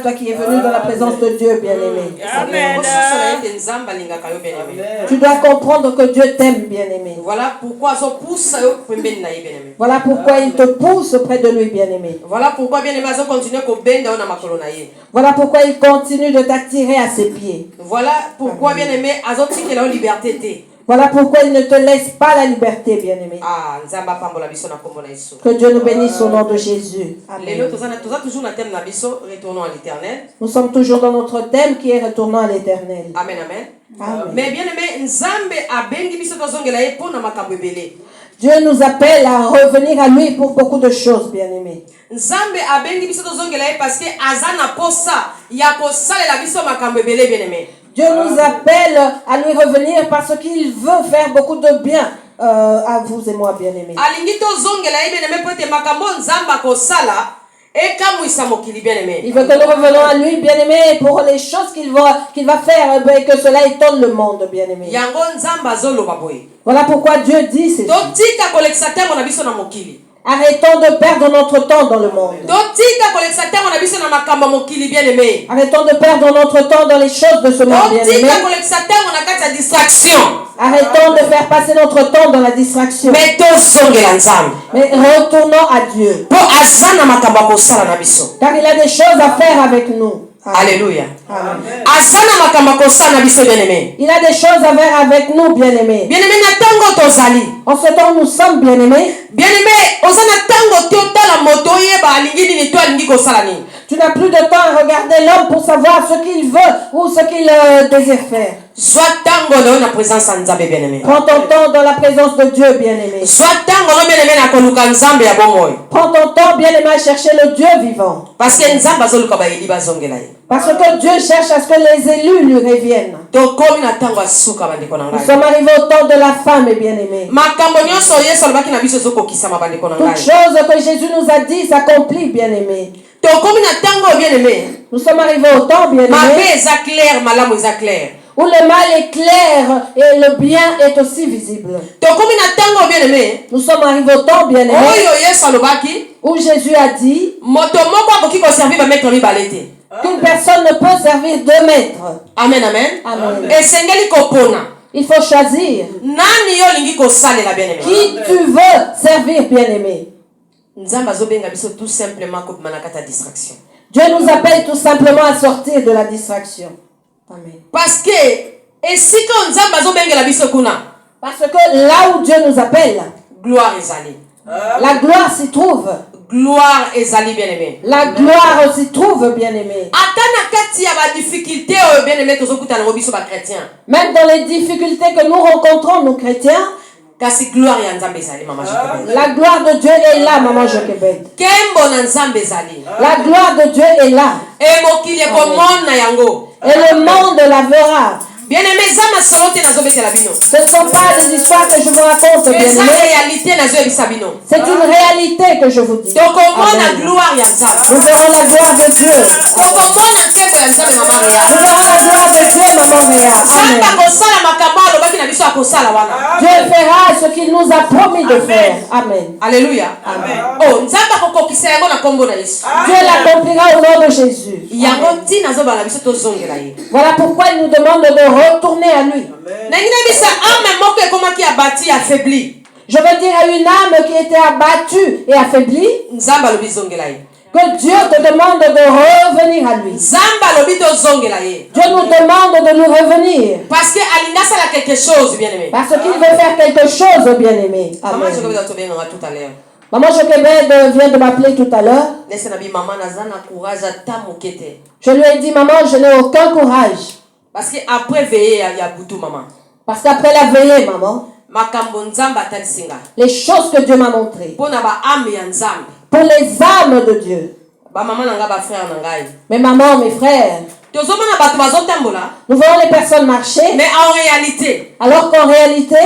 Toi qui es venu dans la présence de Dieu, bien-aimé. Amen. Tu dois comprendre que Dieu t'aime, bien-aimé. Voilà pourquoi Voilà pourquoi il te pousse auprès de lui, bien-aimé. Voilà pourquoi bien-aimé continue Voilà pourquoi il continue de t'attirer à ses pieds. Voilà pourquoi bien-aimé la liberté. Voilà pourquoi il ne te laisse pas la liberté, bien-aimé. Ah, que Dieu nous bénisse au nom de Jésus. Amen. Nous sommes toujours dans notre thème qui est retournant à l'éternel. Amen, amen. Amen. Mais bien aimé, Dieu nous appelle à revenir à lui pour beaucoup de choses, bien-aimé. parce que azana posa ya kosalela biso makambo ebele bien aimé. Dieu nous appelle à lui revenir parce qu'il veut faire beaucoup de bien à vous et moi, bien-aimés. Il veut que nous revenons à lui, bien-aimés, pour les choses qu'il va faire et que cela étonne le monde, bien-aimés. Voilà pourquoi Dieu dit ceci. Arrêtons de perdre notre temps dans le monde. Arrêtons de perdre notre temps dans les choses de ce monde, bien-aimé. Arrêtons de faire passer notre temps dans la distraction. Mais retournons à Dieu. Car il a des choses à faire avec nous. Alléluia. Amen. Il a des choses à faire avec nous, bien-aimés. En ce temps, nous sommes bien-aimés. Tu n'as plus de temps à regarder l'homme pour savoir ce qu'il veut ou ce qu'il désire faire. Prends ton temps dans la présence de Dieu, bien-aimé. Prends ton temps, bien-aimé, à chercher le Dieu vivant. Parce que Dieu cherche à ce que les élus lui reviennent. Nous sommes arrivés au temps de la femme, bien-aimé. Toute chose que Jésus nous a dit s'accomplit, bien-aimé. Nous sommes arrivés au temps, bien-aimé, où le mal est clair et le bien est aussi visible. Nous sommes arrivés au temps, bien-aimé, où Jésus a dit qu'une personne ne peut servir deux maîtres. Amen, amen. Amen. Et il faut choisir qui tu veux servir, bien-aimé. Dieu nous appelle tout simplement à sortir de la distraction. Amen. Parce que là où Dieu nous appelle, gloire ezali. La gloire s'y trouve. Gloire ezali, bien-aimé. La gloire s'y trouve, bien-aimé. Même dans les difficultés que nous rencontrons, nous chrétiens, la gloire de Dieu est là, maman Joquebed. La gloire de Dieu est là. Et le monde la verra. Bien-aimé, ce ne sont pas des histoires que je vous raconte, bien-aimé. C'est une réalité que je vous dis. Nous verrons la gloire de Dieu. Nous verrons la gloire de Dieu, maman Réa. Dieu fera ce qu'il nous a promis de faire. Amen. Alléluia. Amen. Oh, Dieu l'accomplira au nom de Jésus. Voilà pourquoi il nous demande de retourner à lui. Je veux dire à une âme qui était abattue et affaiblie, que Dieu te demande de revenir à lui. Dieu nous demande de nous revenir. Parce qu'il veut quelque chose, bien-aimé. Parce qu'il veut faire quelque chose, bien-aimé. Amen. Maman Joquebed vient de m'appeler tout à l'heure. Je lui ai dit, maman, je n'ai aucun courage. Parce qu'après veiller, il y a boutou, maman. Parce qu'après la veillée, maman, les choses que Dieu m'a montrées, pour les âmes de Dieu, mes mamans, mes frères, nous voyons les personnes marcher, mais en réalité, alors qu'en réalité,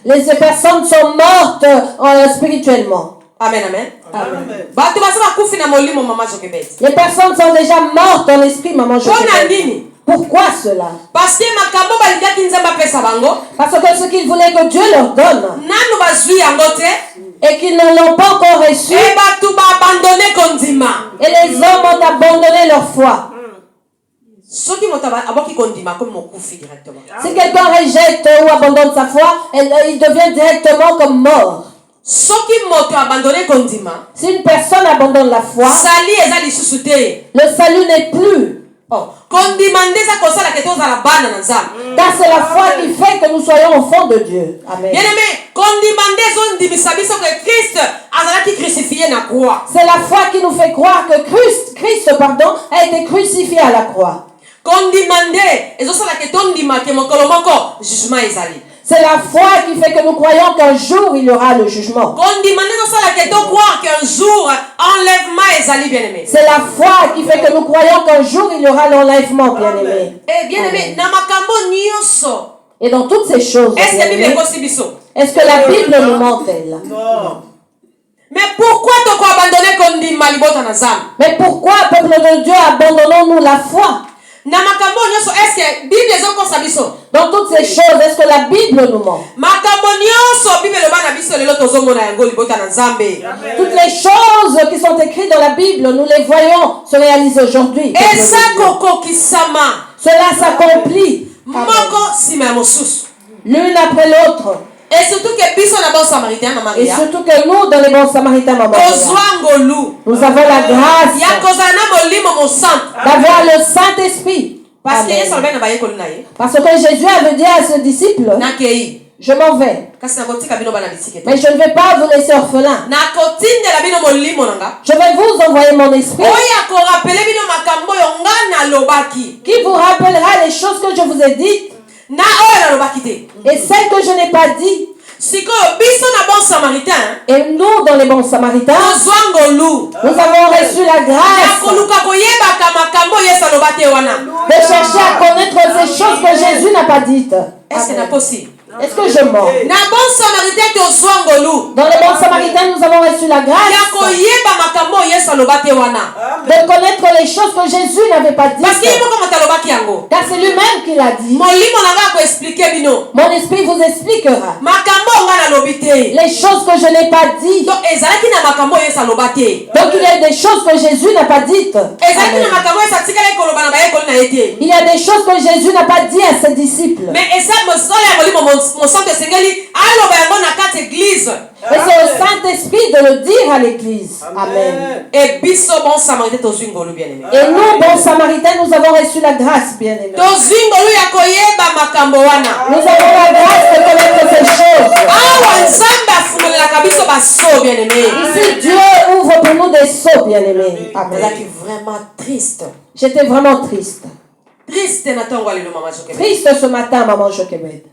les personnes sont mortes spirituellement. Amen, amen. Amen. Les personnes sont déjà mortes dans l'esprit, maman Joquebed. Pourquoi cela? Parce que ce qu'ils voulaient que Dieu leur donne, et qu'ils ne l'ont pas encore reçu. Et les hommes ont abandonné leur foi. Si quelqu'un rejette ou abandonne sa foi, il devient directement comme mort. Si une personne abandonne la foi, le salut n'est plus. Car c'est la foi qui fait que nous soyons au fond de Dieu. Amen. C'est la foi qui nous fait croire que Christ a été crucifié à la croix. C'est la foi qui fait que nous croyons qu'un jour il y aura le jugement. C'est la foi qui fait que nous croyons qu'un jour il y aura l'enlèvement, bien-aimé. Et dans toutes ces choses, est-ce que la Bible nous ment-elle? Mais pourquoi peuple de Dieu, abandonnons-nous la foi? Dans toutes ces choses, est-ce que la Bible nous ment? Toutes les choses qui sont écrites dans la Bible, nous les voyons se réaliser aujourd'hui. Cela s'accomplit l'une après l'autre. Et surtout que nous, dans les bons samaritains, nous avons la grâce d'avoir le Saint-Esprit. Parce que Jésus avait dit à ses disciples, je m'en vais, mais je ne vais pas vous laisser orphelins. Je vais vous envoyer mon esprit qui vous rappellera les choses que je vous ai dites et celles que je n'ai pas dit. Et nous, dans les bons samaritains, nous avons reçu la grâce de chercher à connaître ces choses que Jésus n'a pas dites. Est-ce que c'est possible? Est-ce que je mens? Dans les bons samaritains, nous avons reçu la grâce de connaître les choses que Jésus n'avait pas dites. Car c'est lui-même qui l'a dit. Mon esprit vous expliquera les choses que je n'ai pas dites. Donc il y a des choses que Jésus n'a pas dites. Il y a des choses que Jésus n'a pas dit à ses disciples. Et c'est au Saint-Esprit de le dire à l'Église. Amen. Et nous, bons samaritains, nous avons reçu la grâce, bien-aimés. Nous avons la grâce de connaître ces choses. Ici, Dieu ouvre pour nous des seaux, bien-aimés. Amen. Vraiment triste. J'étais vraiment triste. Triste ce matin, maman Jochebed.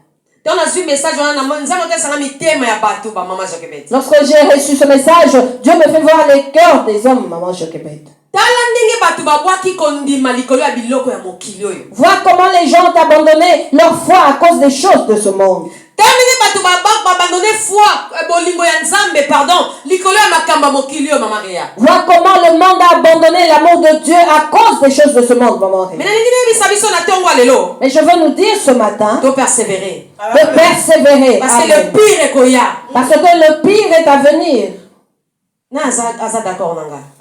Lorsque j'ai reçu ce message, Dieu me fait voir les cœurs des hommes, maman Jochebed. Vois comment les gens ont abandonné leur foi à cause des choses de ce monde. Vois comment le monde a abandonné l'amour de Dieu à cause des choses de ce monde, maman. Mais je veux nous dire ce matin de persévérer. Parce que le pire est à venir.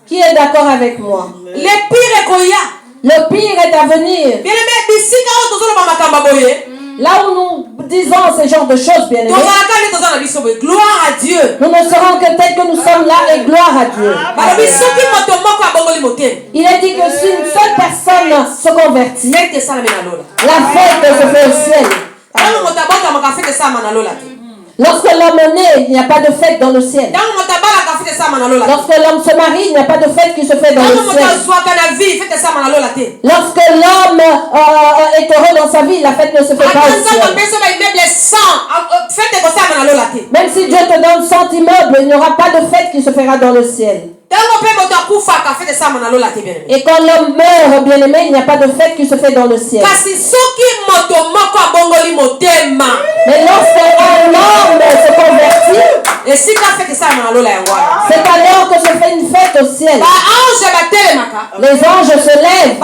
Qui est d'accord avec moi? Le pire est à venir. Là où nous disons ce genre de choses, bien aimés, gloire à Dieu. Nous ne serons que tels que nous sommes là et gloire à Dieu. Il est dit que si une seule personne se convertit, la fête se fait au ciel. Lorsque l'homme est né, il n'y a pas de fête dans le ciel. Lorsque l'homme se marie, il n'y a pas de fête qui se fait dans le ciel. Lorsque l'homme est heureux dans sa vie, la fête ne se fait pas au ciel. Même si Dieu te donne 100 immeubles, il n'y aura pas de fête qui se fera dans le ciel. Et quand l'homme meurt, bien aimé, il n'y a pas de fête qui se fait dans le ciel. Mais lorsque un homme se convertit, c'est alors que se fait une fête au ciel. Les anges se lèvent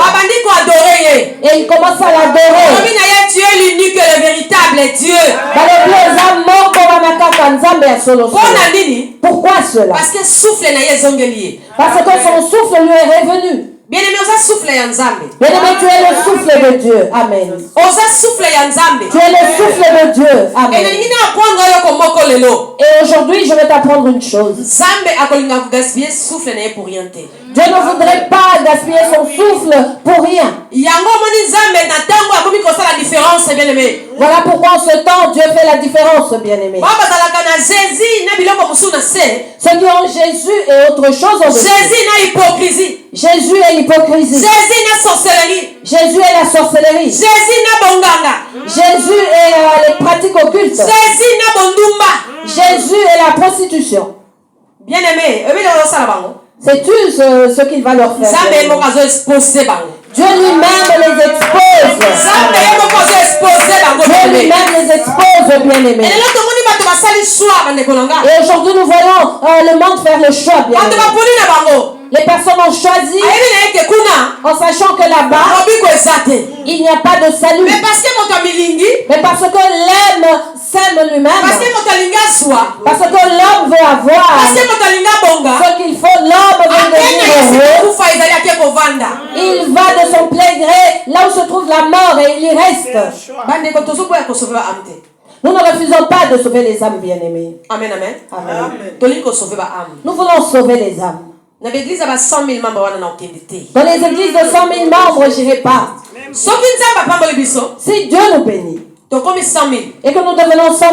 et ils commencent à l'adorer. Tu es l'unique et le véritable Dieu. Pourquoi cela? Parce que souffle na yezongeli. Parce que son souffle lui est revenu. Bien-aimé, oza souffle ya Nzambe. Bien-aimé, tu es le souffle de Dieu. Amen. Oza souffle ya Nzambe. Tu es le souffle de Dieu. Amen. Et aujourd'hui, je vais t'apprendre une chose. Nzambe akolinga ko gaspiller souffle na ye pour rien te. Dieu ne voudrait pas gaspiller son souffle pour rien. Yango moni Nzambe na tango akomi ko sala différence, bien-aimé. Voilà pourquoi en ce temps Dieu fait la différence, bien-aimé. Baba zalaka na Jésus na biloko musuna se. Ceux qui ont Jésus et autre chose ont Jésus na hypocrisie. Jésus est l'hypocrisie. Jésus na sorcellerie. Jésus est la sorcellerie. Jésus na bonganga. Jésus est les pratiques occultes. Jésus na bondumba. Jésus est la prostitution. Bien-aimé, sais-tu ce qu'il va leur faire? Dieu lui-même les expose. Dieu lui-même les expose, bien-aimés. Et aujourd'hui, nous voyons le monde faire le choix, bien-aimés. Les personnes ont choisi en sachant que là-bas, il n'y a pas de salut. Mais parce que l'homme s'aime lui-même. Parce que l'homme veut avoir ce qu'il faut. L'homme veut devenir heureux. Il va de son plein gré là où se trouve la mort et il y reste. Nous ne refusons pas de sauver les âmes, bien-aimés. Amen, amen. Amen. Nous voulons sauver les âmes. Dans les églises de 100 000 membres, je n'irai pas. Si Dieu nous bénit et que nous devenons 100 000,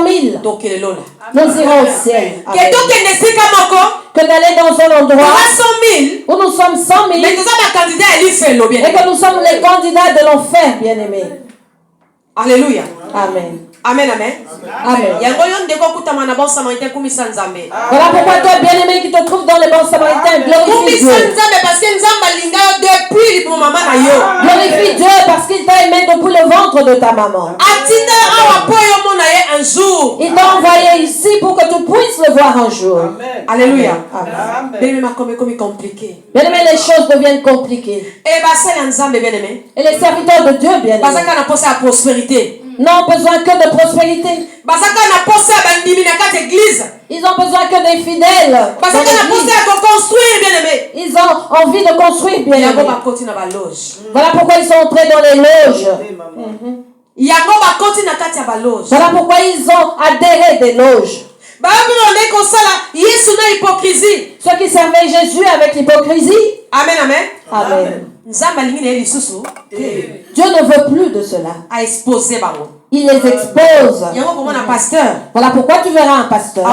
nous irons au ciel. Que d'aller dans un endroit où nous sommes 100 000 et que nous sommes les candidats de l'enfer, bien-aimés. Alléluia. Amen. Amen, amen. Amen. Voilà pourquoi toi, bien-aimé, qui te trouve dans les bons samaritains, glorifie Dieu. Glorifie Dieu parce qu'il t'a aimé depuis le ventre de ta maman. Il t'a envoyé ici pour que tu puisses le voir un jour. Alléluia. Bien-aimé, les choses deviennent compliquées. Et les serviteurs de Dieu, bien-aimés, n'ont besoin que de prospérité. Ils ont besoin que des fidèles. Ils ont envie de construire, bien. Voilà pourquoi ils sont entrés dans les loges. Voilà pourquoi ils ont adhéré des loges. Ceux qui servaient Jésus avec l'hypocrisie. Amen, amen. Amen. Dieu ne veut plus de cela. Il les expose. Voilà pourquoi tu verras un pasteur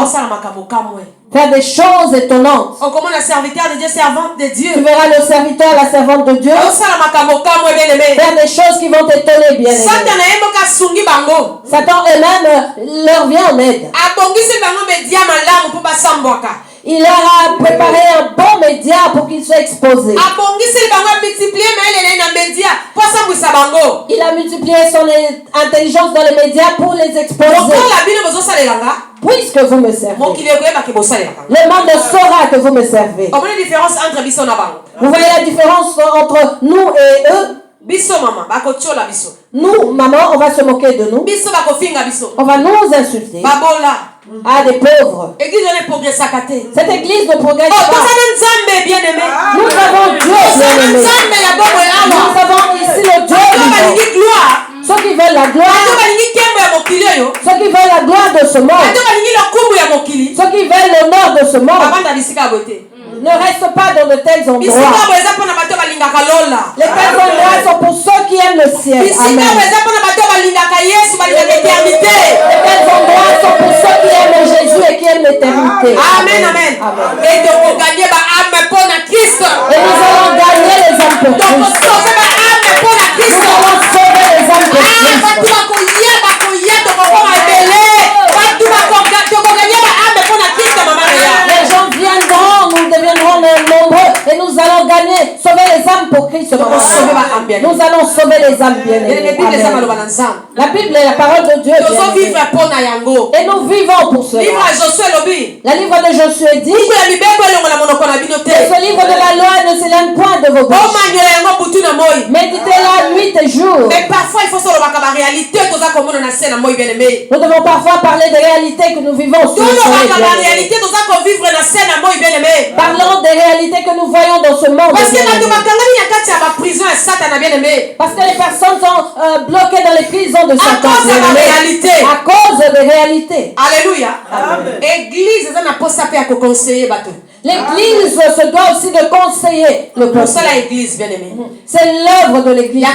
faire des choses étonnantes. Tu verras le serviteur, la servante de Dieu faire des choses qui vont t'étonner, bien aimé. Satan eux-mêmes leur vient en aide. Il leur a préparé un bon média pour qu'ils soient exposés. Il a multiplié son intelligence dans les médias pour les exposer. Puisque vous me servez, le monde saura que vous me servez. Vous voyez la différence entre nous et eux? Nous, maman, on va se moquer de nous. On va nous insulter. Ah, des pauvres. Cette église ne progresse pas. Nous avons Dieu, bien-aimé. Nous avons ici le Dieu vivant. Ceux qui veulent la gloire, ceux qui veulent la gloire de ce monde, ceux qui veulent l'honneur de ce monde, ne reste pas dans de tels endroits. Les tels endroits sont pour ceux qui aiment le ciel. Amen. Les tels endroits sont pour ceux qui aiment Jésus et qui aiment l'éternité. Amen, amen. Amen. Et nous allons gagner les âmes pour Christ. Nous allons sauver les âmes pour Christ. Les gens viendront, nous deviendrons nombreux et nous allons gagner, sauver les âmes pour Christ. Nous allons sauver les âmes bien-aimées. La Bible est la parole de Dieu. Et nous vivons pour cela. Le livre de Josué dit que ce livre de la loi ne s'éloigne point de vos bouches. Méditez-la nuit et jour. Mais parfois, il faut savoir la réalité. Nous devons parfois parler des réalités que nous vivons sur le réalité. Parlons des réalités que nous voyons dans ce monde. Parce que les personnes sont bloquées dans les prisons de Satan. À cause des réalités. Alléluia. Église, l'église se doit aussi de conseiller le peuple. C'est l'œuvre de l'église de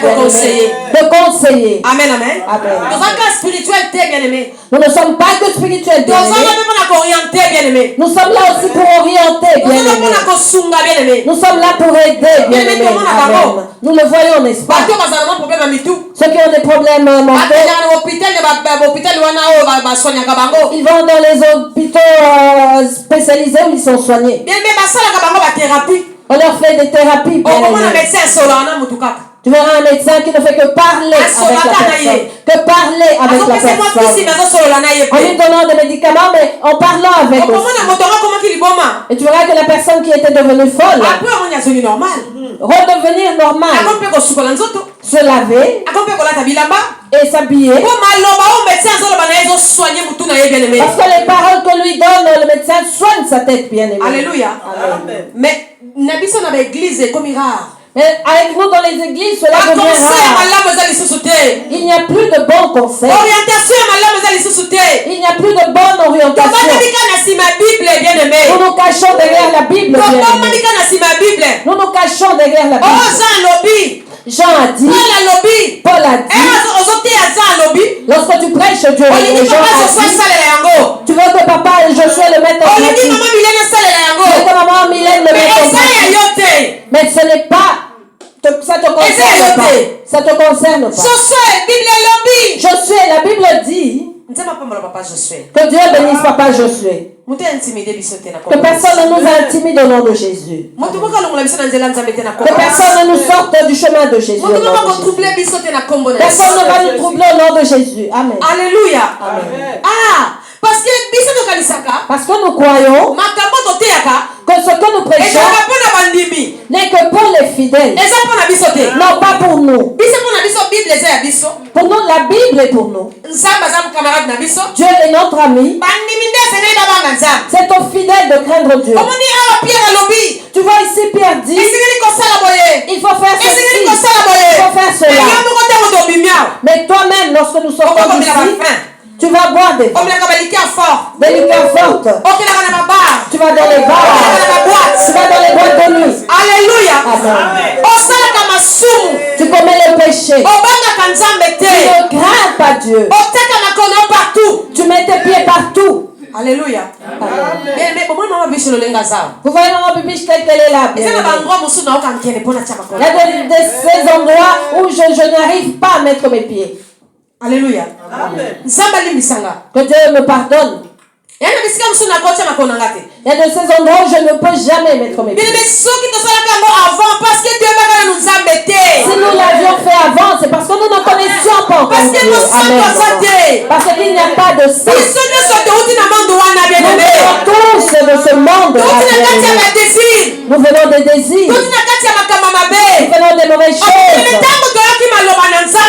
conseiller. Amen, amen. Nous ne sommes pas que spirituels, nous sommes là aussi pour orienter, bien-aimés. Nous sommes là pour aider, bien-aimés. Nous le voyons, n'est-ce pas? Ceux qui ont des problèmes mentaux, ils vont dans les hôpitaux spécialisés où ils sont soignés. On leur fait des thérapies. Tu verras un médecin qui ne fait que parler avec la personne. Que parler avec la personne. En lui donnant des médicaments, mais en parlant avec aussi. Et tu verras que la personne qui était devenue folle redevenir normale. Se laver et s'habiller. Parce que les paroles que lui donne, le médecin soigne sa tête, bien aimé. Alléluia. Mais avec nous dans les églises, cela devient rare. Il n'y a plus de bons conseils. Il n'y a plus de bonne orientation. Nous nous cachons derrière la Bible. Nous nous cachons derrière la Bible. Jean a dit, Paul a dit, lorsque tu prêches Dieu, tu veux que papa et Josué le mettent en pratique. Tu veux que maman Mylène le mette en pratique. Mais ce n'est pas, ça te concerne pas. Ça te concerne pas. Josué, la Bible dit que Dieu bénisse papa Josué. Que personne ne nous intimide au nom de Jésus. Que personne ne nous sorte du chemin de Jésus. Personne ne va nous troubler au nom de Jésus. Amen. Alléluia. Amen. Parce que nous croyons que ce que nous prêchons n'est que pour les fidèles. Non, pas pour nous. Pour nous, la Bible est pour nous. Dieu est notre ami. C'est aux fidèles de craindre Dieu. Tu vois ici Pierre dit, il faut faire ceci, il faut faire cela. Mais toi-même, lorsque nous sortons d'ici, tu vas boire des liqueurs fortes. Tu vas dans les bars. Tu vas dans les boîtes de nuit. Alléluia. Amen. Tu commets le péché. Tu ne crains pas Dieu. Tu mets tes pieds partout. Alléluia. Vous voyez maman bibiche telle qu'elle est là. Il y a de ces endroits où je n'arrive pas à mettre mes pieds. Alléluia. Amen. Que Dieu me pardonne. Il y a de ces endroits où je ne peux jamais mettre mes pieds. Si nous l'avions fait avant, c'est parce que nous ne connaissions pas encore Dieu. Amen. Parce qu'il n'y a pas de ça. Nous venons tous de ce monde. Nous venons des désirs. Nous venons des mauvaises choses.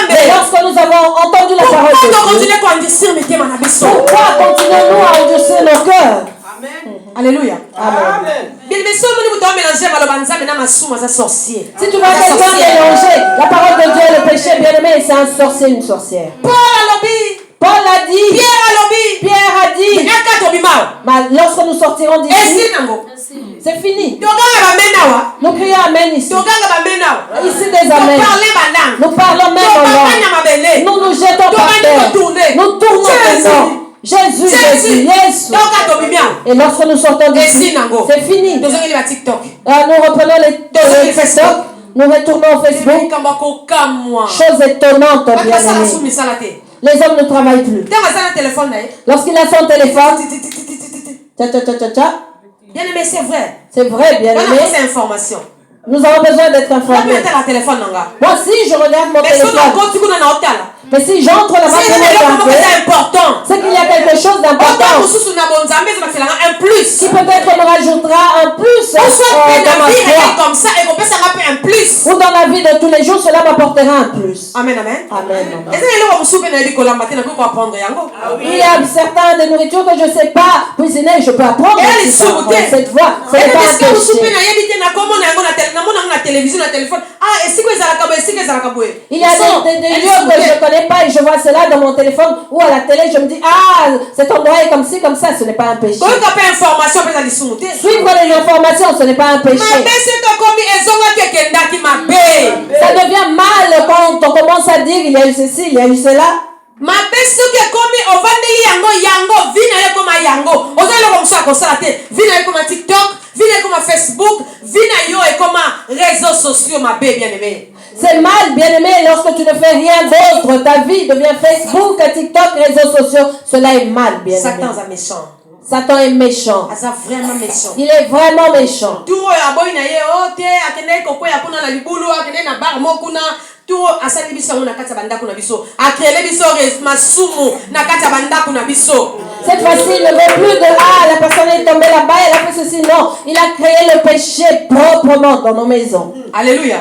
Mais lorsque nous avons entendu la parole de Dieu, pourquoi continuons-nous à endurcir nos cœurs? Alléluia. Amen. Si tu vois quelqu'un mélanger la parole de Dieu et le péché, bien aimé, c'est un sorcier, une sorcière. Paul a dit, Pierre a dit, lorsque nous sortirons d'ici, c'est fini. Nous crions Amen ici. Ici des Amen. Nous parlons même en langue. Nous nous jetons par terre. Nous tournons maintenant. Jésus, Jésus, Jésus. Et lorsque nous sortons d'ici, c'est fini. Nous reprenons les TikTok. Nous retournons au Facebook. Chose étonnante, bien aimé. Les hommes ne travaillent plus. Lorsqu'il a son téléphone, bien aimé, c'est vrai. C'est vrai, bien aimé. C'est information. Nous avons besoin d'être informés. Moi aussi, je regarde mon téléphone. Mais si j'entre là-bas, c'est qu'il y a quelque chose d'important qui peut-être me rajoutera un plus dans ma foi. Ou dans la vie de tous les jours, cela m'apportera un plus. Amen, amen. Amen. Il y a certains de nourritures que je ne sais pas cuisiner, je peux apprendre cette voie. Ce n'est pas un péché. Il y a des lieux que je ne connais pas et je vois cela dans mon téléphone ou à la télé, je me dis, ah, cet endroit est comme ci, comme ça, ce n'est pas un péché. Suivre les informations, ce n'est pas un péché. Ça devient mal quand on commence à dire, il y a eu ceci, il y a eu cela. Facebook, réseaux sociaux, ma bien-aimée. C'est mal, bien-aimé, lorsque tu ne fais rien d'autre. Ta vie devient Facebook, TikTok, réseaux sociaux. Cela est mal, bien-aimé. Satan est méchant. Satan est méchant. Vraiment méchant. Il est vraiment méchant. Cette fois-ci, il ne veut plus de la personne est tombée là-bas, elle a fait ceci. Non, il a créé le péché proprement dans nos maisons. Alléluia.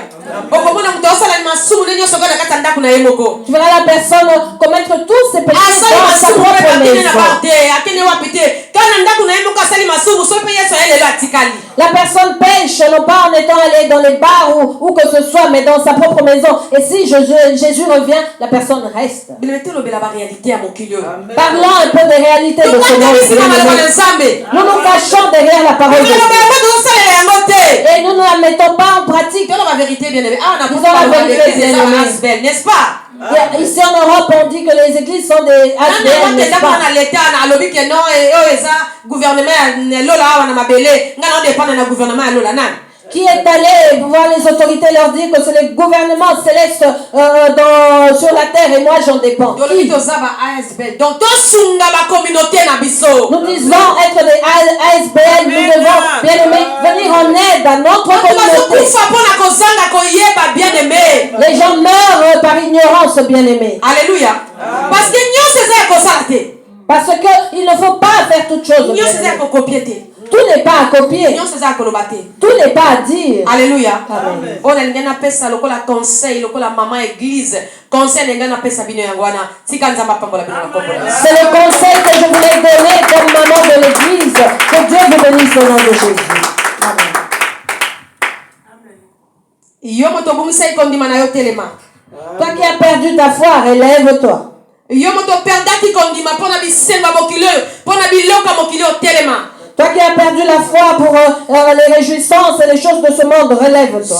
Tu verras la personne commettre tous ces péchés dans sa propre maison. La personne pêche non pas en étant allée dans les bars ou que ce soit, mais dans sa propre maison. Et si Jésus revient, la personne reste. Parlons un peu des réalités de ce monde. Nous nous cachons derrière la parole de Dieu. Et nous ne la mettons pas en pratique. Disons la vérité, bien-aimé. Disons la vérité, bien-aimé. N'est-ce pas? Ici en Europe, on dit que les églises sont des ASBL, n'est-ce pas? Qui est allé voir les autorités leur dire que c'est le gouvernement céleste sur la terre et moi j'en dépends. Nous disons être des ASBL, nous devons bien aimé venir en aide à notre communauté. Les gens meurent par ignorance, bien aimé. Alléluia. Parce qu'il ne faut pas faire toute chose. Tout n'est pas à copier. Tout n'est pas à dire. Alléluia. Amen. C'est le conseil que je voulais donner comme maman de l'église. Que Dieu vous bénisse au nom de Jésus. Amen. Toi qui as perdu ta foi, relève-toi. Toi qui as perdu la foi pour les réjouissances et les choses de ce monde, relève-toi.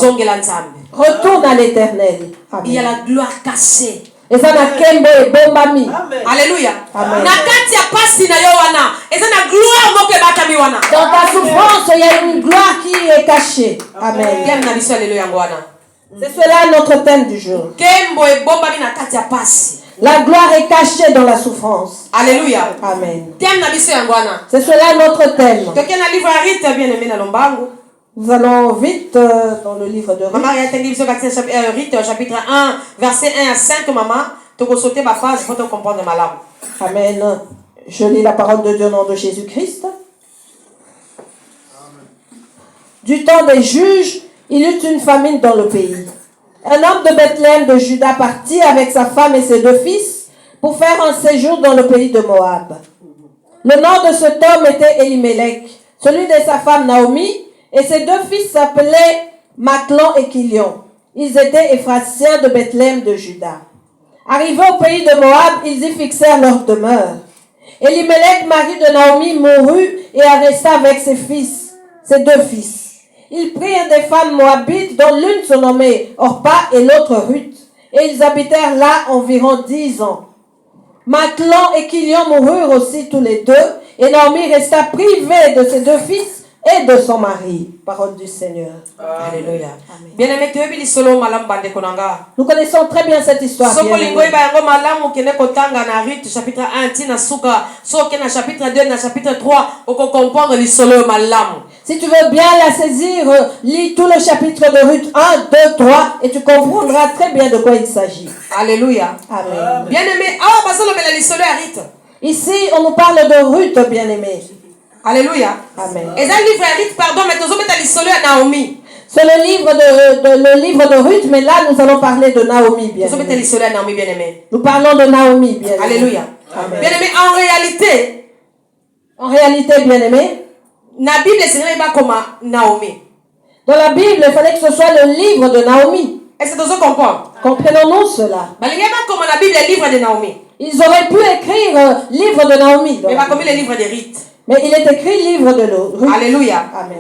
Retourne à l'éternel. Il y a la gloire cachée. Et ça n'a kembo et bombami. Alléluia. Amen. Dans ta souffrance, il y a une gloire qui est cachée. Amen. C'est cela notre thème du jour. La gloire est cachée dans la souffrance. Alléluia. Amen. C'est cela notre thème. Nous allons vite dans le livre de Rite, chapitre 1, verset 1 à 5, maman. Tu peux sauter ma phrase pour te comprendre ma langue. Amen. Je lis la parole de Dieu au nom de Jésus-Christ. Du temps des juges, il y eut une famine dans le pays. Un homme de Bethléem de Juda partit avec sa femme et ses 2 fils pour faire un séjour dans le pays de Moab. Le nom de cet homme était Elimelech, celui de sa femme Naomi, et ses 2 fils s'appelaient Machlon et Kilion. Ils étaient Éphratiens de Bethléem de Juda. Arrivés au pays de Moab, ils y fixèrent leur demeure. Elimelech, mari de Naomi, mourut et resta avec ses 2 fils. Ils prirent des femmes moabites dont l'une se nommait Orpa et l'autre Ruth. Et ils habitèrent là environ 10 ans. Machlon et Kilion moururent aussi tous les 2. Et Naomi resta privée de ses 2 fils et de son mari. Parole du Seigneur. Alléluia. Bien-aimés, nous connaissons très bien cette histoire. Si tu veux bien la saisir, lis tout le chapitre de Ruth 1, 2, 3 et tu comprendras très bien de quoi il s'agit. Alléluia. Amen. Bien-aimé, ici, on nous parle de Ruth, bien-aimé. Alléluia. Amen. Et ça, le livre de Ruth, pardon, mais nous allons mettre Naomi. C'est le livre de Ruth, mais là, nous allons parler de Naomi, bien-aimé. Nous parlons de Naomi, bien-aimé. Alléluia. Bien-aimé, en réalité, bien-aimé, la Bible, c'est pas comme Naomi. Dans la Bible, il fallait que ce soit le livre de Naomi. Est-ce que vous comprenez? Comprenons-nous cela. Il n'y a pas comme la Bible, le livre de Naomi. Ils auraient pu écrire livre de Naomi. Mais pas comme le livre de Ruth. Mais il est écrit livre de Ruth. Alléluia. Amen.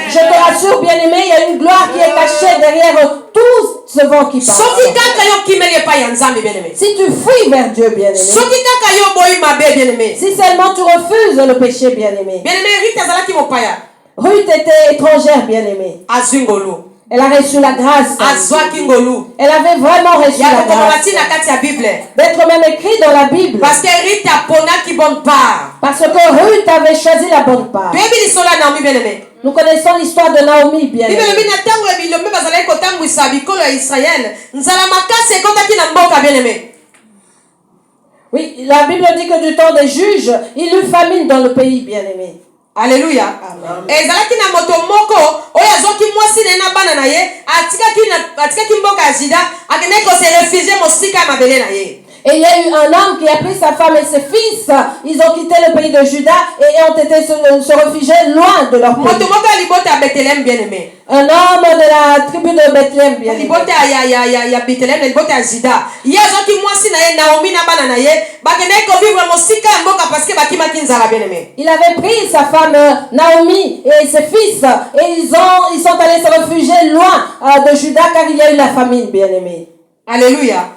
Je te rassure, bien-aimé, il y a une gloire qui est cachée derrière tout ce vent qui passe. Si tu fuis vers Dieu, bien-aimé, si seulement tu refuses le péché, bien-aimé. Ruth était étrangère, bien-aimé. Elle a reçu la grâce. Elle avait vraiment reçu la grâce. D'être même écrit dans la Bible. Parce que Ruth a qui bonne part. Parce que Ruth avait choisi la bonne part. Nous connaissons l'histoire de Naomi, bien aimé. Oui, la Bible dit que du temps des juges, il y eut famine dans le pays, bien aimé. Alléluia. Et zalaki na moto moko oyo azoki mwasi na bana na ye atikaki mboka ya Juda akende ko se réfugier mosika ya mabele na ye. Et il y a eu un homme qui a pris sa femme et ses fils. Ils ont quitté le pays de Juda et ont été se réfugier loin de leur pays. Un homme de la tribu de Bethléem, bien aimé. Il avait pris sa femme Naomi et ses fils et ils sont allés se réfugier loin de Juda car il y a eu la famine, bien aimé. Alléluia.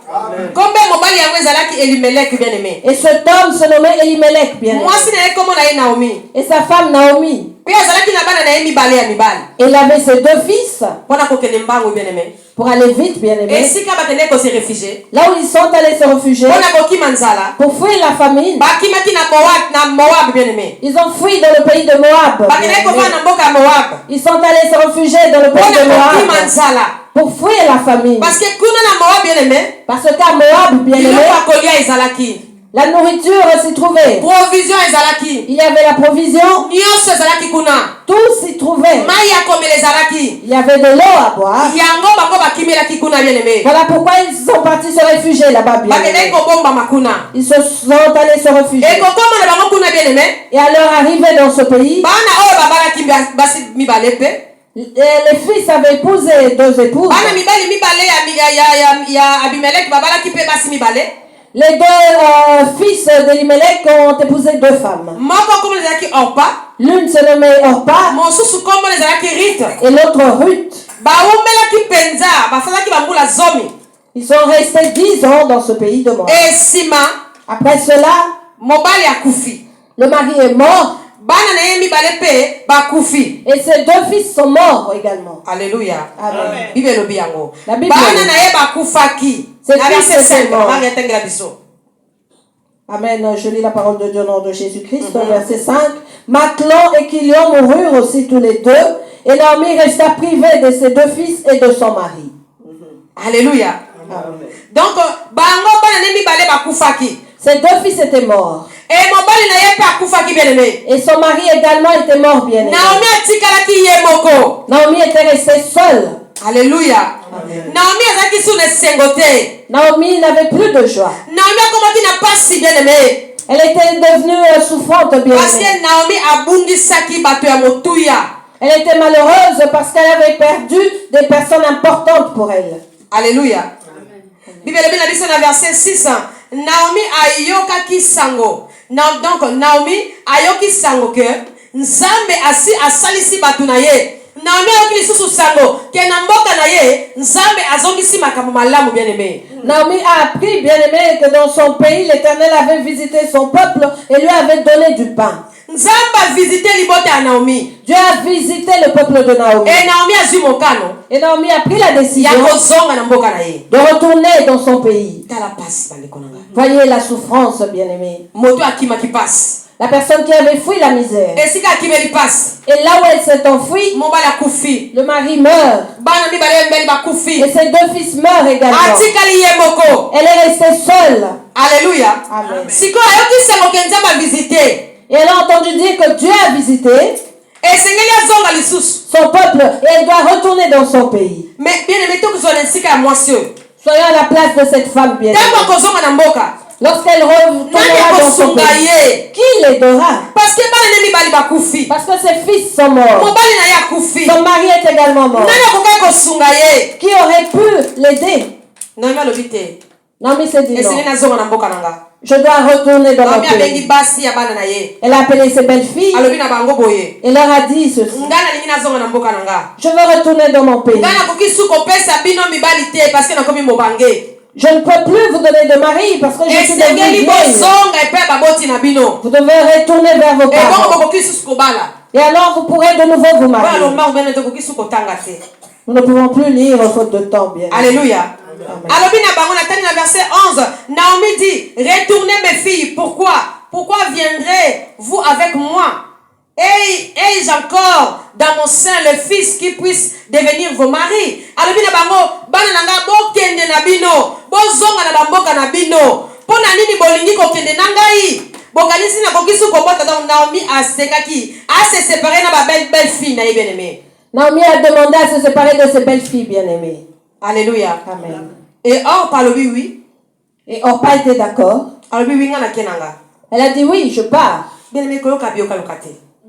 Et cet homme se nommait Elimelech, bien aimé. Et sa femme Naomi. Il avait ses deux fils. Pour aller vite, bien aimé. Là où ils sont allés se réfugier. Pour fuir la famine. Ils ont fui dans le pays de Moab. Ils sont allés se réfugier dans le pays de Moab. Pour fuir la famine. Parce qu'à Moab, bien aimé, la nourriture s'y trouvait. Provision il y avait la provision. Tout s'y trouvait. Il y avait de l'eau à boire. Voilà pourquoi ils sont partis se réfugier là-bas, bien aimé. Ils se sont allés se réfugier. Et à leur arrivée dans ce pays, les fils avaient épousé deux épouses. Les deux fils d'Elimelech ont épousé deux femmes. L'une se nommait Orpa et l'autre Ruth. Ils sont restés 10 ans dans ce pays de Moab. Après cela, le mari est mort. Et ses deux fils sont morts également. Alléluia. Amen. La Bible Amen. Je lis la parole de Dieu au nom de Jésus-Christ. Verset 5. Machlon et Kilion moururent aussi tous les deux. Et Naomi resta privée de ses deux fils et de son mari. Alléluia. Amen. Donc, ses deux fils étaient morts. Et son mari également était mort, bien aimé. Naomi était restée seule. Alléluia. Naomi n'avait plus de joie. Elle était devenue souffrante, bien aimée. Elle était malheureuse parce qu'elle avait perdu des personnes importantes pour elle. Alléluia. Bible verset 6. Naomi ayokaki sango. Donc Naomi ayoki sango que Nzambe asalisi batu na ye. Naomi ayoki lisusu sango que na mboka na ye Nzambe azongisi makambo malamu, bien aimé. Naomi a appris, bien aimé, que dans son pays l'Éternel avait visité son peuple et lui avait donné du pain. Nzambe a visité libota Dieu a visité le peuple de Naomi. Et Naomi a pris la décision de retourner dans son pays. Voyez la souffrance, bien-aimé. La personne qui avait fui la misère. Et là où elle s'est enfuie, le mari meurt. Et ses 2 fils meurent également. Elle est restée seule. Alléluia. Amen. Et elle a entendu dire que Dieu a visité son peuple et elle doit retourner dans son pays. Mais bien aimé, soyons à la place de cette femme bien aimée. Lorsqu'elle retournera dans son pays, qui l'aidera? Parce que ses fils sont morts. Son mari est également mort. Qui aurait pu l'aider? Naomi s'est dit non. Je dois retourner dans mon pays. Elle a appelé ses belles filles et leur a dit ceci. Je veux retourner dans mon pays. Je ne peux plus vous donner de mari parce que je suis devenue vieille. Vous devez retourner vers vos parents. Et alors vous pourrez de nouveau vous marier. Nous ne pouvons plus lire faute de temps, bien. Alléluia. Alors, verset 11, Naomi dit, retournez mes filles, pourquoi viendrez-vous avec moi? Ai-je encore dans mon sein le fils qui puisse devenir vos maris? Alors, Naomi a se séparé de ma belle fille. Naomi a demandé à se séparer de ses belles filles bien-aimées. Alléluia. Amen. Et Orpa oui. Et Orpa était d'accord. Elle a dit oui, je pars.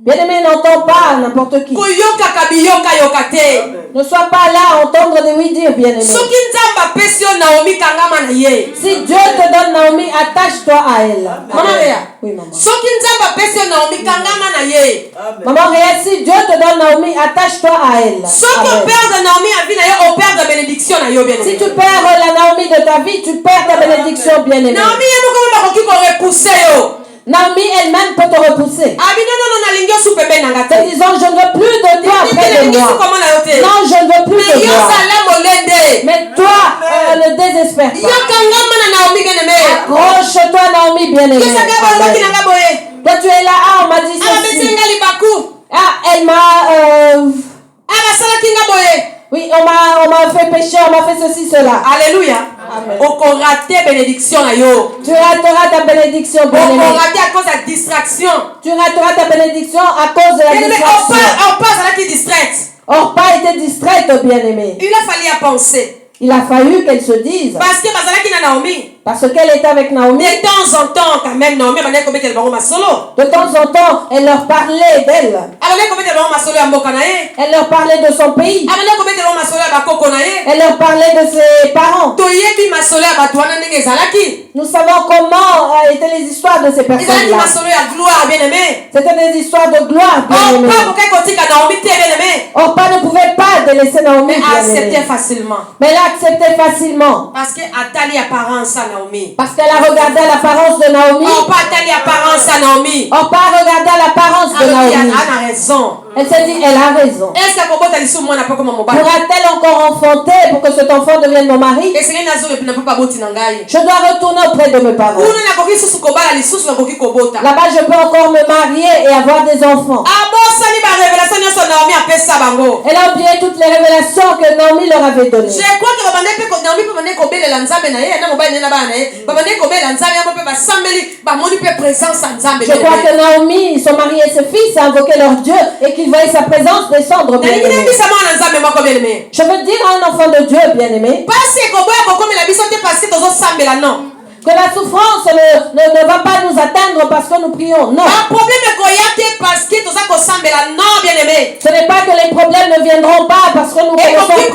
Bien-aimé, n'entends pas n'importe qui. Ne sois pas là à entendre des oui-dire, bien-aimé. Si Dieu te donne Naomi, attache-toi à elle. Maman Réa. Oui, maman. Maman Réa, si Dieu te donne Naomi, attache-toi à elle. Si tu perds la Naomi de ta vie, tu perds ta bénédiction, bien-aimé. Naomi elle-même peut te repousser. En disant, je ne veux plus de toi près de moi. Non, je ne veux plus de toi. Mais toi, ne désespère pas. Accroche-toi, Naomi, bien-aimée. Toi, tu es là. Ah, on m'a dit ceci. Ah, elle m'a... Oui, on m'a fait pécher, on m'a fait ceci, cela. Alléluia. Amen. Bénédiction. Tu rateras ta bénédiction, bien-aimé. À cause de la distraction. Tu rateras ta bénédiction à cause de la distraction. Orpa était distraite, bien-aimé. Il a fallu à penser. Il a fallu qu'elle se dise. Parce qu'elle était avec Naomi. De temps en temps, quand même, Naomi, de temps en temps, elle leur parlait d'elle. Elle leur parlait de son pays. Elle leur parlait de ses parents. Nous savons comment étaient les histoires de ces personnes-là. C'était des histoires de gloire, bien-aimée. Orpa ne pouvait pas délaisser Naomi, accepter facilement. Mais elle a accepté facilement. Parce qu'elle a regardé l'apparence de Naomi. Orpa a regardé l'apparence de Naomi. Elle a raison. Elle s'est dit, elle a raison. Pourra-t-elle encore enfanter pour que cet enfant devienne mon mari? Je dois retourner auprès de mes parents. Là-bas, je peux encore me marier et avoir des enfants. Elle a oublié toutes les révélations que Naomi leur avait données. Je crois que Naomi, son mari et ses fils invoquaient leur Dieu et qu'ils voyaient sa présence descendre, bien-aimé. Je veux dire à un enfant de Dieu, bien-aimé, que la souffrance ne va pas nous atteindre parce que nous prions. Non. Ce n'est pas que les problèmes ne viendront pas parce que nous commençons à prier.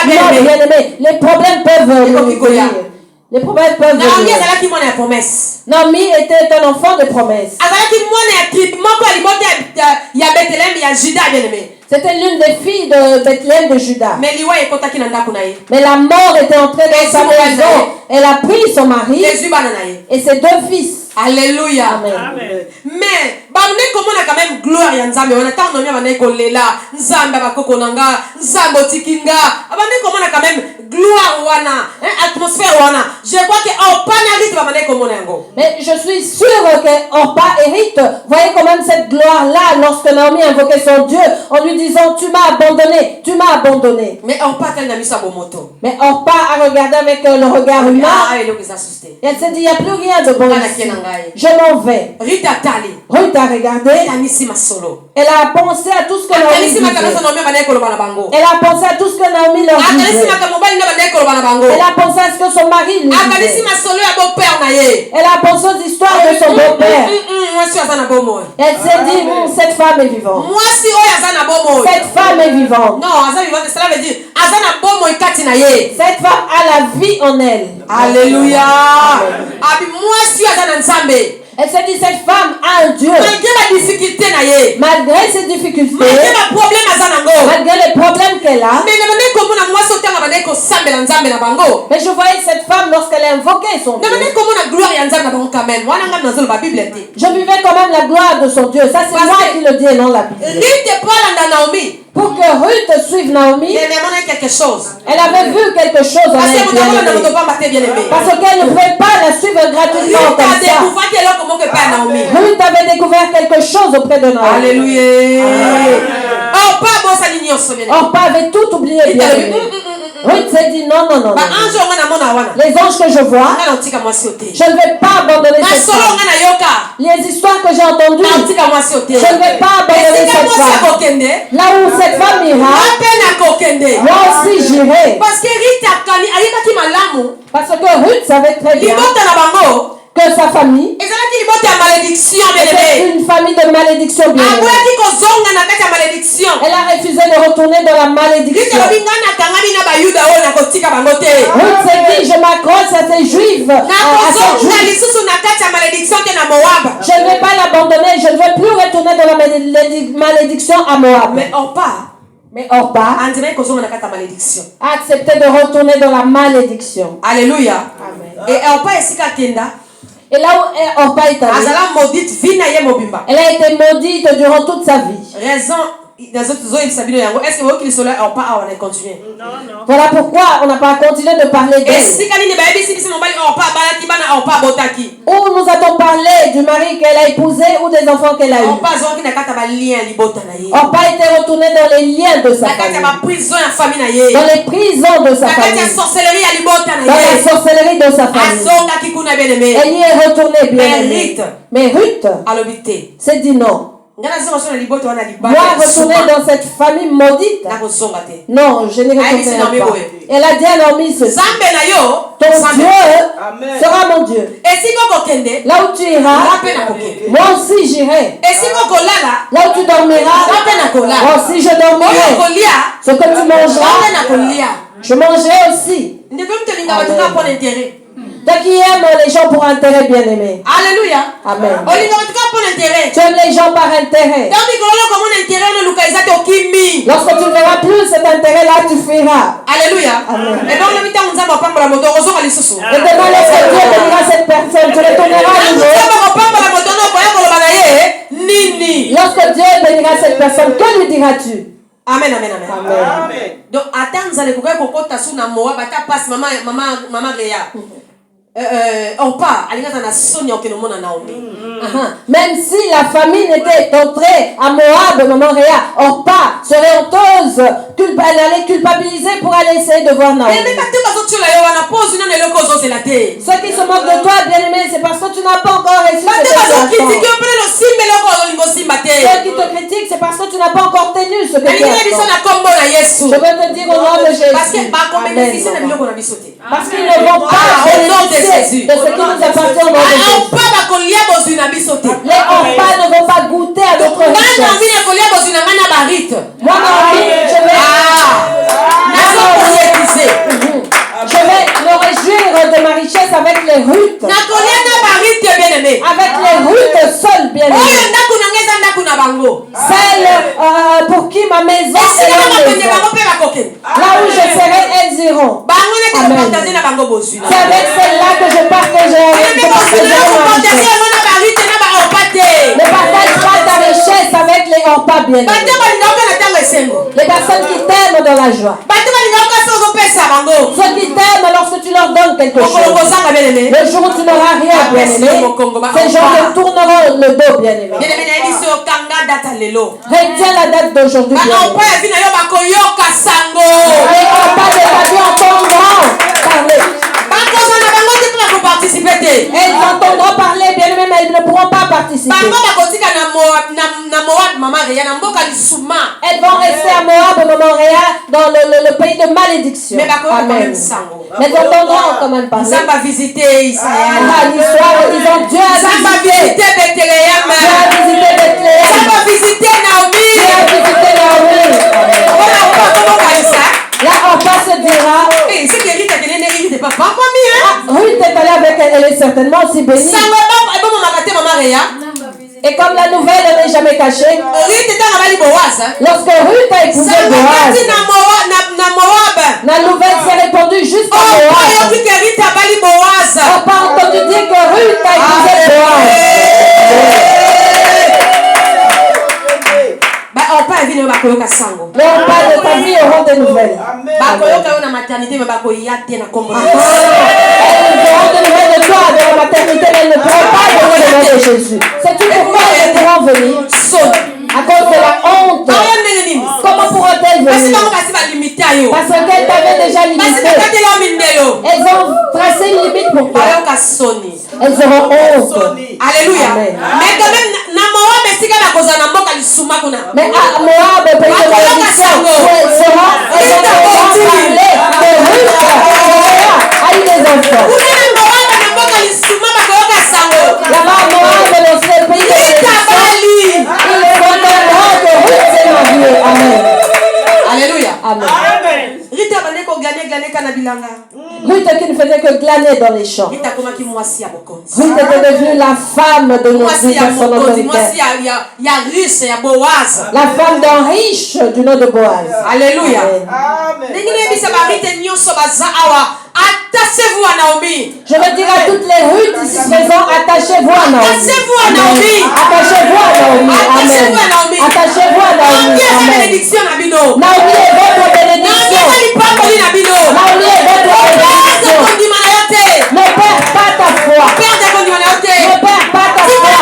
Non, bien-aimé. Les problèmes peuvent venir. Les problèmes peuvent venir. Naomi était un enfant de promesse. C'était l'une des filles de Bethléem de Juda. Mais la mort était entrée dans sa maison. Elle a pris son mari et ses 2 fils. Alléluia. Amen. Mais bamne komona quand même gloire ya Nzambe. On attend nomia bana kolela Nzambe bakoko nanga Nzambe tikinga. Bamne komona quand même gloire wana, atmosphère wana. Je crois que Orpa n'arrive pas bana komona ngo. Mais je suis sûre que Orpa hérite. Voyez quand même cette gloire là lorsque Naomi invoquait son Dieu en lui disant tu m'as abandonné, tu m'as abandonné. Mais Orpa elle n'a mis sa moto. Mais Orpa a regardé avec le regard humain. Et elle s'est dit il n'y a plus rien de bon ici. Je m'en vais. Ruth a regardé. Elle a pensé à tout ce que Naomi disait. Elle a pensé à tout ce que Naomi leur disait. Elle a pensé à ce que son mari lui disait. Elle a pensé aux histoires de son beau-père. Elle s'est dit, cette femme est vivante. Cette femme est vivante. Non, cela veut dire cette femme a la vie en elle. Alléluia. Elle s'est dit, cette femme a un Dieu. Malgré ses difficultés, malgré les problèmes qu'elle a. Mais je voyais cette femme lorsqu'elle invoquait son Dieu. Je vivais quand même la gloire de son Dieu. Ça, c'est moi qui le dis et non la Bible. Pour que Ruth suive Naomi, elle avait vu quelque chose en elle. Parce qu'elle ne pouvait pas la suivre gratuitement comme ça. Ruth avait découvert quelque chose auprès de Naomi. Alléluia. Orpa avait tout oublié, bien aimé. Ruth s'est dit non. Les anges que je vois, je ne vais pas abandonner cette femme. Les histoires que j'ai entendues, je ne vais pas abandonner cette femme. Là où cette femme ira, moi aussi j'irai. Parce que Ruth savait très bien que sa famille était une famille de malédiction bien aimée. Elle a refusé de retourner dans la malédiction. Ruth s'est dit, je m'accroche à ces juifs. Je ne vais pas l'abandonner. Je ne veux plus retourner dans la malédiction à Moab. Mais Orpa a accepté de retourner dans la malédiction. Alléluia. Amen. Et Orpa est et là où Orpa est allée, elle a été maudite durant toute sa vie. Raison. Est-ce que voilà pourquoi on n'a pas continué de parler d'elle. Ou nous avons parlé du mari qu'elle a épousé ou des enfants qu'elle a eu. Orpa était retournée dans les liens de sa famille. Dans les prisons de sa famille. Dans la sorcellerie de sa famille. Elle y est retournée bien aimée. Mais Ruth s'est dit non. Moi, retourner dans cette famille maudite. Non, je ne retournerai pas. Elle a dit à Naomi ceci. Ton Dieu sera mon Dieu. Là où tu iras, moi aussi j'irai. Là où tu dormiras, moi aussi je dormirai. Ce que tu mangeras, je mangerai aussi. Toi qui aimes les gens pour intérêt, bien aimé. Alléluia. Amen. Tu aimes les gens par intérêt. Lorsque tu ne verras plus cet intérêt-là, tu fuiras. Alléluia. Amen. Et donc, demain, lorsque Dieu bénira cette personne, tu retourneras à nouveau. Lorsque Dieu bénira cette personne, que lui diras-tu? Amen. Donc, attends, allez courir pour que tu sois dans Moab, tu passes maman Réa. Même si la famille n'était entrée à Moab, maman Réa, Orpa serait honteuse, elle allait culpabiliser pour aller essayer de voir Naomi. Ceux qui se moquent de toi, bien aimé, c'est parce que tu n'as pas encore reçu ce que tu attends. Ceux qui te critiquent, c'est parce que tu n'as pas encore tenu ce que tu attends. Je veux te dire au nom de Jésus. Parce qu'ils ne vont pas bénéficier de ce qui nous appartient au nom de Jésus. Les Orpas ne vont pas goûter à notre richesse. Moi, je vais me réjouir de ma richesse avec les Ruth. Avec les Ruth seules, bien aimées. Celles pour qui ma maison où je serai, elles iront. Amen. C'est avec celle-là que je partagerai ma richesse. Ne partage pas ta richesse avec les orpas bien-aimés. Les personnes qui t'aiment dans la joie. Ceux qui t'aiment lorsque tu leur donnes quelque chose. Le jour où tu n'auras rien, bien-aimé, ces gens te tourneront le dos, bien-aimé. Retiens la date d'aujourd'hui, bien-aimé. Les orpas de ta vie entendront parler. Elles entendront parler, bien-aimé, mais elles ne pourront pas participer. Elles vont rester à Moab, Maman Réa, dans le pays de malédiction. Amen. Mais elles entendront quand même parler. Dieu a visité Israël. L'histoire en disant Dieu a visité Bethléem. Dieu a visité Bethléem. Dieu a visité Naomi. Là, on va se dira. Ruth est allée avec elle, elle est certainement aussi bénie. Et comme la nouvelle n'est jamais cachée, lorsque Ruth a épousé Boaz, la nouvelle s'est répandue jusqu'à Boaz. On n'a pas entendu dire que Ruth a épousé Boaz. Les repas de ta vie auront des nouvelles. Elles auront des nouvelles de toi, de la maternité, mais elles ne pourront pas donner le nom de Jésus. C'est tout pourquoi elles pourront venir. À cause de la honte. Comment pourront-elles venir? Parce qu'elles t'avaient déjà limité. Elles ont tracé une limite pour toi. Elles auront honte. Alléluia. Mais quand même, mais à Moab, pays de malédiction, elles seront parler de Ruth. A eu des enfants. Là-bas, Moab, dans le pays de malédiction, ils entendront que Ruth s'est mariée. Amen. Alléluia. Amen. Ruth qui ne faisait que glaner dans les champs. Ruth était devenue la femme de nos vies personnelles. La femme d'un riche du nom de Boaz. Alléluia. Attachez-vous à Naomi. Je veux dire à toutes les Ruth ici présentes, attachez-vous à Naomi. Attachez-vous à Naomi. Attachez-vous à Naomi. Amen. Attachez-vous à Naomi. Amen. Naomi est votre bénédiction. Naomi est votre bénédiction. Ne perds pas ta foi. Ne perds pas ta foi.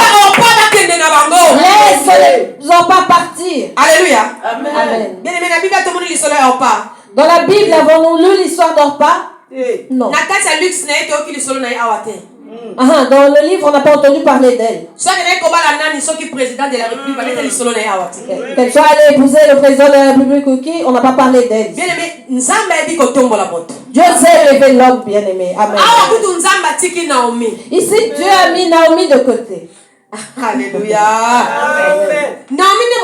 Laisse les orpas partir. Alléluia. Amen. Dans la Bible, avons-nous lu l'histoire d'Orpa? Non. Dans le livre, on n'a pas entendu parler d'elle. Qu'elle soit allée épouser le président de la République ou qui, on n'a pas parlé d'elle. Dieu sait élever l'homme, bien-aimé. Amen. Ici, Dieu a mis Naomi de côté. Alléluia. Naomi n'est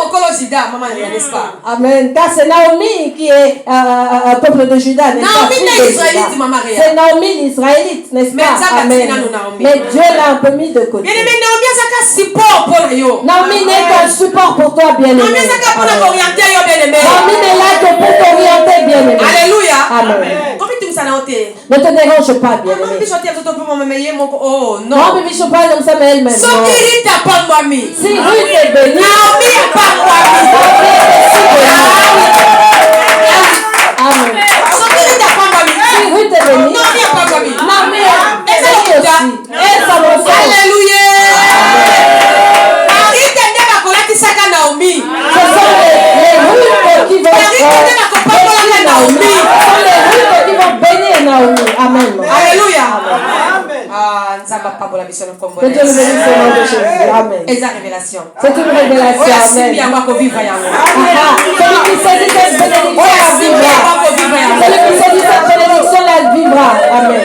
pas maman, n'est-ce pas? Amen. Car c'est Naomi qui est peuple de Juda, n'est-ce pas? Naomi n'est israélite, maman. C'est Naomi l'israélite, n'est-ce pas? Amen. Mais Dieu l'a un peu mis de côté. Naomi n'est qu'un support pour toi, bien-aimé. Naomi n'est là que pour t'orienter, bien-aimé. Alléluia. Amen. Ne te dérange pas, bien-aimé. Oh non. Non, mais je parle comme ça, mais elle-même. Si Ruth est bénie, Naomi est pas moi. Amen. Si Ruth est bénie, Naomi est pas moi. Naomi est bénie aussi. Elle s'avance. Alléluia. Ce sont les Ruth qui vont bénir Naomi. Ce sont les Ruth qui vont bénir Naomi. Amen. Alléluia. Que Dieu nous bénisse au nom de Jésus. Amen. C'est une révélation. Amen. Celui qui saisit cette bénédiction la vivra. Celui qui saisit cette bénédiction la vivra. Amen.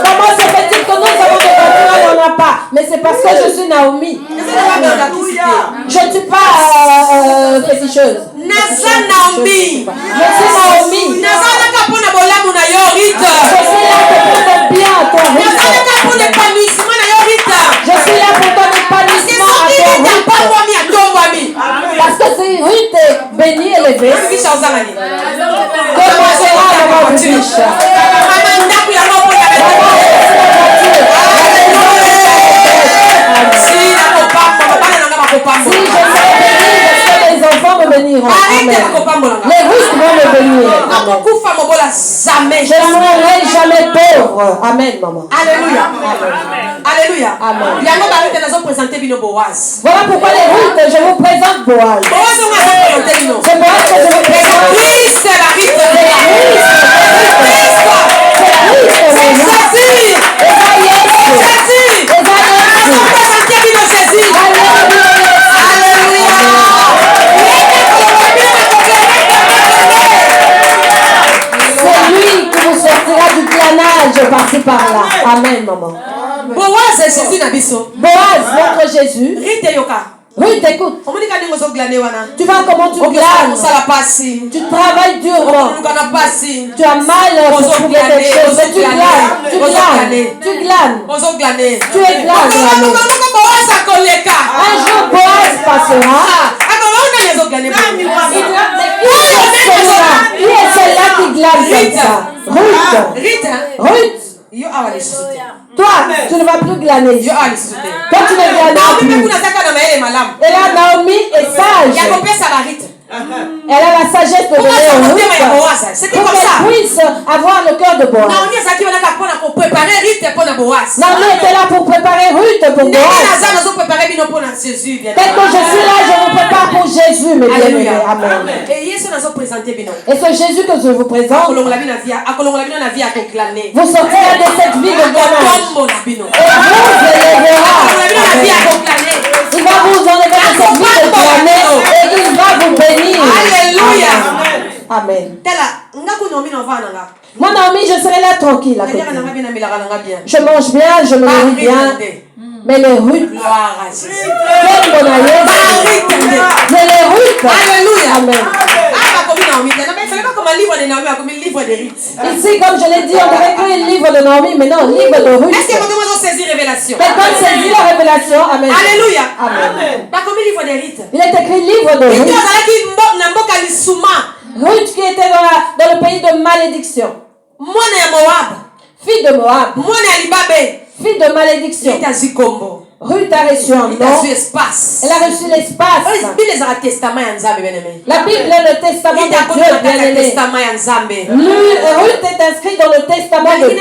Comment se fait-il que nous avons des voitures et on n'en a pas? Mais c'est parce que je suis Naomi. Je ne suis pas féticheuse. Je suis Naomi. Je suis là pour ton bien, ton rythme. Je suis jamais. Je ne mourrai jamais pauvre. Amen, maman. Alléluia. Alléluia. Amen. Voilà pourquoi les Ruth, je vous présente Boaz. C'est Boaz que je vous présente. Christ, c'est la Ruth. Par-ci par-là. Amen, maman. Boaz, c'est Jésus Nabiso. Boaz, notre Jésus. Ruth, écoute. Tu vois comment tu glanes. Tu travailles durement. Tu as mal pour trouver quelque chose. Mais tu glanes. Tu glanes. Tu es glane. Un jour, Boaz passera. Qui est celle-là qui glane comme ça? Ruth. Toi, tu ne vas plus glaner. Toi, tu ne glaneras plus. Et là, Naomi est sage. Elle a la sagesse de donner au Ruth pour qu'elle puisse avoir le cœur de Boaz. Naomi était là pour préparer Ruth pour Boaz. Tel que je suis là, je vous prépare pour Jésus, mes bien-aimés. Amen. Et ce Jésus que je vous présente, vous sortirez de cette vie de glanage. Et vous élèvera. Il va vous enlever de cette vie de glanage et il va vous bénir. Alléluia. Amen. Moi, Naomi, je serai là tranquille à côté. Je mange bien, je me nourris bien. Mais les Ruth, mais les Ruth, amen. Ici, comme je l'ai dit, on aurait écrit le livre de Naomi, mais non, le livre de Ruth. Est-ce que vous saisir révélation? Quelqu'un saisit la révélation, amen. Alléluia. Amen. Livre de Ruth. Il est écrit livre de Ruth. Ruth qui était dans le pays de malédiction. Fille de Moab. Fille de malédiction. Ruth a reçu un nom. Elle a reçu l'espace. La Bible est le testament de Dieu, bien-aimé. Ruth est inscrite dans le testament de Dieu.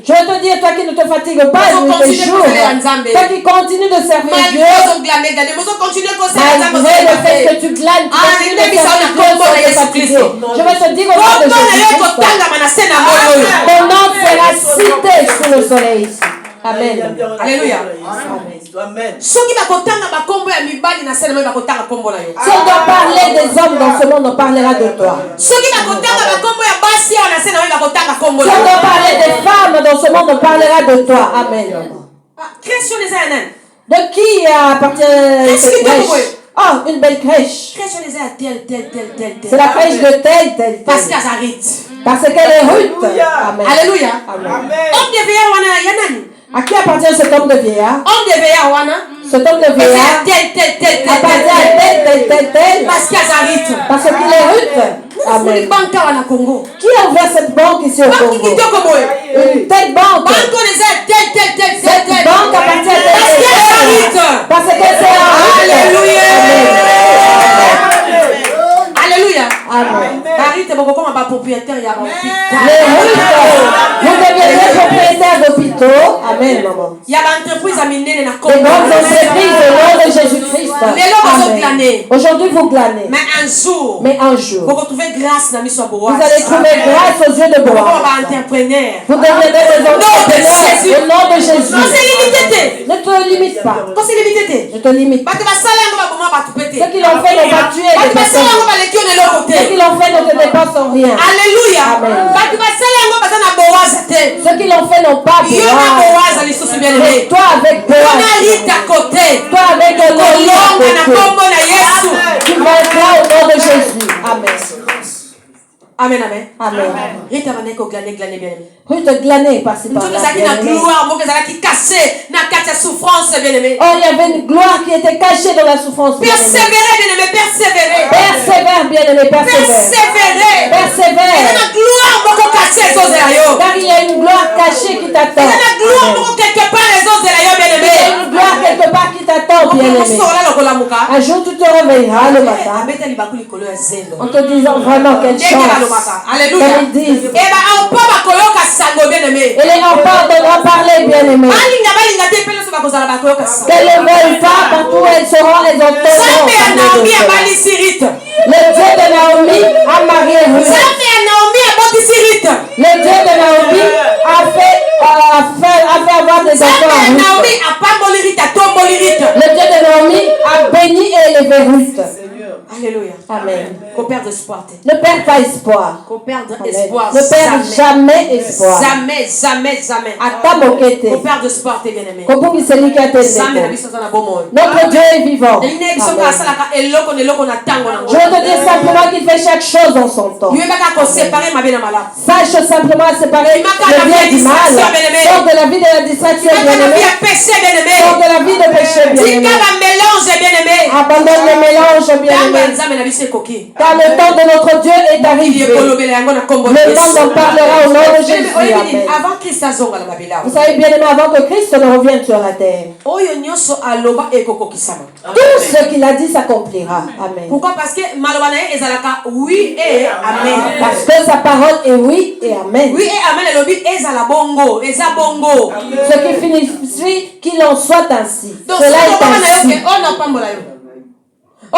Je vais te dire, toi qui ne te fatigues pas nuit et jour, toi qui continues de servir Dieu, malgré le fait que tu glanes, tu continues de servir Dieu sans te fatiguer. Je vais te dire au nom de Jésus-Christ, ton nom sera cité sous le soleil. Amen. Alléluia. Amen. Si on doit parler des hommes dans ce monde, on parlera de toi. Si on doit parler des femmes dans ce monde, on parlera de toi. Amen. De qui appartient cette crèche? Oh, une belle crèche. C'est la crèche de tel. Parce qu'elle est Ruth. Amen. Alléluia. Amen. À qui appartient cet homme de vieillard? Cet homme de vieillard appartient à tel. Parce qu'il est Ruth. Amen. Qui a ouvert cette banque ici au Congo? Une telle banque. Cette banque appartient à tel. Parce que c'est un Ruth. Alléluia. Alléluia. Amen. Les Ruth, vous deviendrez propriétaire d'hôpitaux. Amen, maman. Il y a l'entreprise à miner les grandes entreprises au nom de Jésus-Christ. Aujourd'hui, vous glanez. Mais un jour, vous retrouvez grâce dans vous allez trouver grâce aux yeux de Boaz. Vous deviendrez des entrepreneurs au nom de Jésus. Ne te limite pas. Ne te limite pas. Ce qu'ils ont fait n'ont pas tué les personnes. Ce qu'ils ont fait ne te dépassent en rien. Alléluia. Amen. Ce qu'ils ont fait n'ont pas Boaz. Mais toi avec Boaz. Toi avec le nom tu vas être là au nom de Jésus. Amen. Amen, amen. Amen. Rita va neko glaner bien. Ruth glaner par-ci par-là. Oh, il y avait une gloire qui était cachée dans la souffrance. Persévérer, bien-aimé, persévérer. Persévère, bien-aimé, persévère. Persévère. Car il y a une gloire cachée qui t'attend. Il y a une gloire quelque part qui t'attend, bien-aimé. Un jour, tu te réveilleras le matin en te disant vraiment quelle chance. Alléluia. Comme ils disent. Et les enfants devront parler, bien-aimés. Qu'elles ne veulent pas, partout où elles seront, elles entendront parler de cela. Le Dieu de Naomi a marié Ruth. Le Dieu de Naomi a fait avoir des enfants. Le Dieu de Naomi a béni et élevé Ruth. Alléluia. Amen. Qu'on perde espoir. Ne perds pas espoir. Qu'on perde espoir. Ne perds jamais espoir. Jamais. Qu'on perde espoir, tes bien-aimés. Notre Dieu est vivant. Amen. Je veux te dire simplement qu'il fait chaque chose dans son temps. Sache simplement séparer le bien du mal. Sors de la vie de la distraction, bien-aimé. Sors de la vie de péché, bien-aimé. Abandonne le mélange, bien-aimé. Car le temps de notre Dieu est arrivé. Le monde en parlera au nom de Jésus. Amen. Vous savez, bien-aimé, avant que Christ ne revienne sur la terre, tout ce qu'il a dit s'accomplira. Amen. Pourquoi? Parce que oui et amen. Parce que sa parole est oui et amen. Oui et amen. Le but est la bongo. Ce qui finit, qu'il en soit ainsi. Donc, cela est ainsi.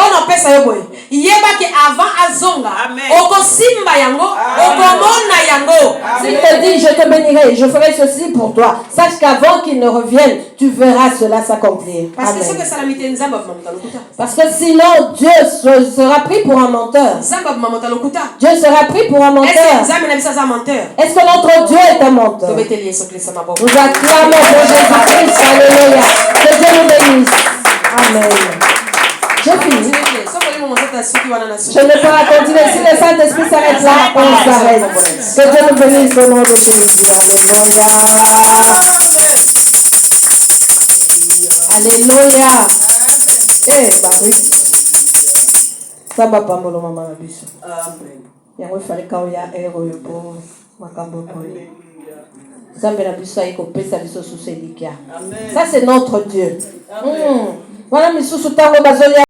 On appelle ça yoboy. Yeba que avant azonga. Oko simba yango. Oko mona yango. S'il te dit, je te bénirai, je ferai ceci pour toi. Sache qu'avant qu'il ne revienne, tu verras cela s'accomplir. Parce que sinon, Dieu sera pris pour un menteur. Dieu sera pris pour un menteur. Est-ce que notre Dieu est un menteur? Nous acclamons pour Jésus-Christ. Alléluia. Que Dieu nous bénisse. Amen. J'ai fini. Je ne peux pas continuer. Si le Saint-Esprit s'arrête là, on s'arrête. Que Dieu nous bénisse au nom de Jésus. Alléluia. Alléluia. Eh, Barry. Ça va pas me le maman à biso. Amen. Il fallait qu'il y ait un héros pour Makambo. Ça c'est notre Dieu. Voilà, mais sous